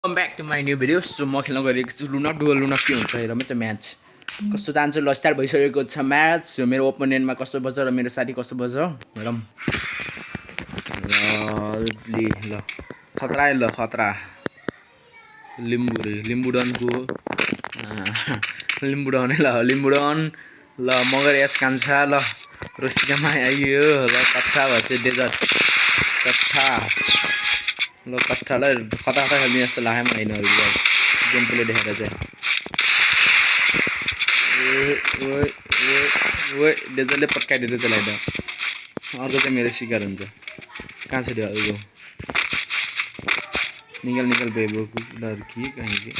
Welcome back to my new video. So म खेल्न गइरहेको छु लुना डुअल लुना के हुन्छ हेरौँ चाहिँ म्याच कस्तो जान्छ ल स्टार्ट भइसकेको छ म्याच मेरो ओपोनेन्टमा कस्तो बज्छ र मेरो साथी कस्तो बज्छ हेरौँ ल खतरा ल खतरा लिम्बुडनको लिम्बुडन ल लिम्बुडन ल मगर यस कान्छा ल रोसिकामा आइयो ल कट्ठा भएछ डेजर्ट कट्ठा ल कट्ठालाई खता खेल्ने जस्तो लाग्यो मलाई यिनीहरू गेम प्ले देखेर चाहिँ ओए डेजरले पट्काइदियो त्यसलाई त अर्को चाहिँ मेरो शिकार हुन्छ कहाँ छ त्यो अर्को निकल बेबो डर कि कहीँ कि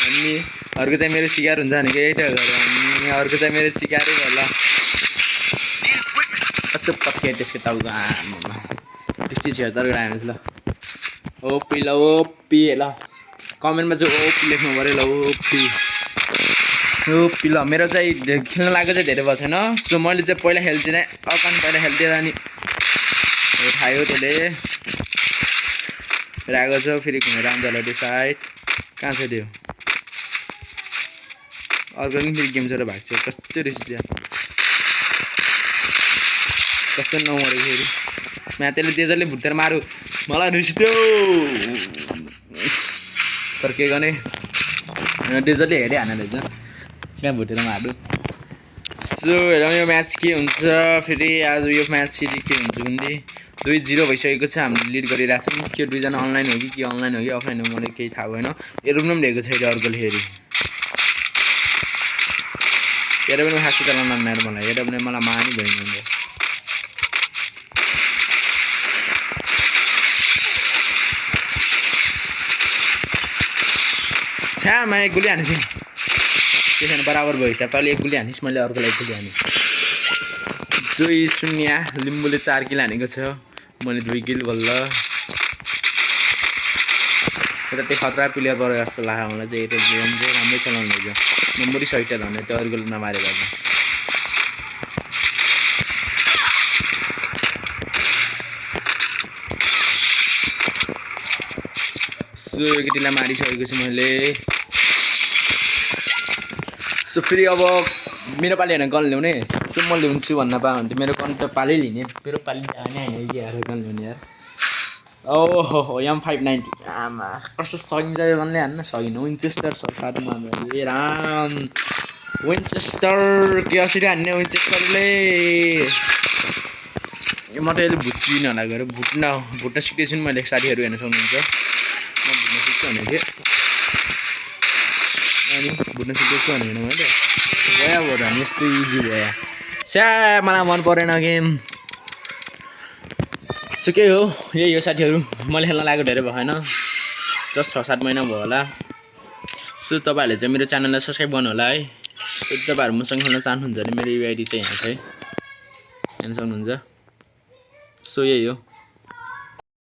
अनि अर्को चाहिँ मेरो शिकार हुन्छ भनेको यही त अनि अर्को चाहिँ मेरो शिकारै होला कस्तो पट्कायो त्यसको टाउको आमा त्यस्तै 76 ग्राम्स ल ओपी ल ओपी ल कमेन्टमा चाहिँ ओपी लेख्नु पऱ्यो ल ओपी ल मेरो चाहिँ खेल्न लागेको चाहिँ धेरै भएको छैन सो मैले चाहिँ पहिला खेल्थेँ अकाउन्ट पहिला खेल्थेँ अनि खायो त्यसले राखेको छ फेरि घुमेर आउँछ होला त्यो साइड कहाँ छ त्यो अर्को पनि फेरि गेम छोडेर भाग्छ कस्तो रहेछ चाहिँ कस्तो नमरेको फेरि म्याथले तेजले भुटेर मारु मलाई रिस्ट्यो तर के गर्ने डेजरले हेरे हाने रहेछ कहाँ भुटेर मारु सो हेरौँ यो म्याच के हुन्छ फेरि आज यो म्याच फेरि के हुन्छ भने 2-0 भइसकेको छ हामीले लिड गरिरहेको छौँ के दुईजना अनलाइन हो कि अनलाइन हो कि अफलाइन हो मलाई केही थाहा भएन एरोम पनि लिएको छैन अर्कोले फेरि हेरे पनि खासै चलाउन नआएर मलाई हेरे पनि मलाई मानी भएन छ्या मैं एक गोली हाने थिएँ त्यसैन बराबर भयो हिसाब तैँले एक गोली हानिस् मैले अर्कोलाई एक गोली हाने 2-0 लिम्बुले 4 किल हानेको छ मैले 2 किल बल्ल तर त्यो खतरा प्लेयर पऱ्यो जस्तो लाग्यो मलाई चाहिँ एयरटेल गेम चाहिँ राम्रै चलाउनु रहेछ नम्बरी सहित भने त्यो अर्कोले नमारे भएन सो यो केटीलाई मारिसकेको छु मैले सो फेरि अब मेरो पालि होइन गन ल्याउने सो म ल्याउँछु भन्न पाएँ भने त मेरो गन त पालै लिने मेरो पालि जाने होइन कि यार गन ल्याउने यार ओहो M590 आमा कस्तो सकिन्छ यो गनले हान्न सकिन विन्चेस्टर छ साथमा ए राम विन्चेस्टर के असरी हान्ने विन्चेस्टरले म त अहिले भुट्चिन होला गएर भुट्न सिक्दैछु नि मैले साथीहरू हेर्न सक्नुहुन्छ म भुट्न सिक्छु भनेको थिएँ अनि भुट्न सिक्दैछु भनेको मैले भयो झन् यस्तो इजी भयो स्या मलाई मन परेन गेम सो के हो यही हो साथीहरू मैले खेल्न लागेको धेरै भएन जस्ट 6-7 महिना भयो होला सो तपाईँहरूले चाहिँ मेरो च्यानललाई सब्सक्राइब गर्नु होला है यदि तपाईँहरू मसँग खेल्न चाहनुहुन्छ भने मेरो युआइडी चाहिँ यहाँ छ है हेर्न सक्नुहुन्छ सो यही हो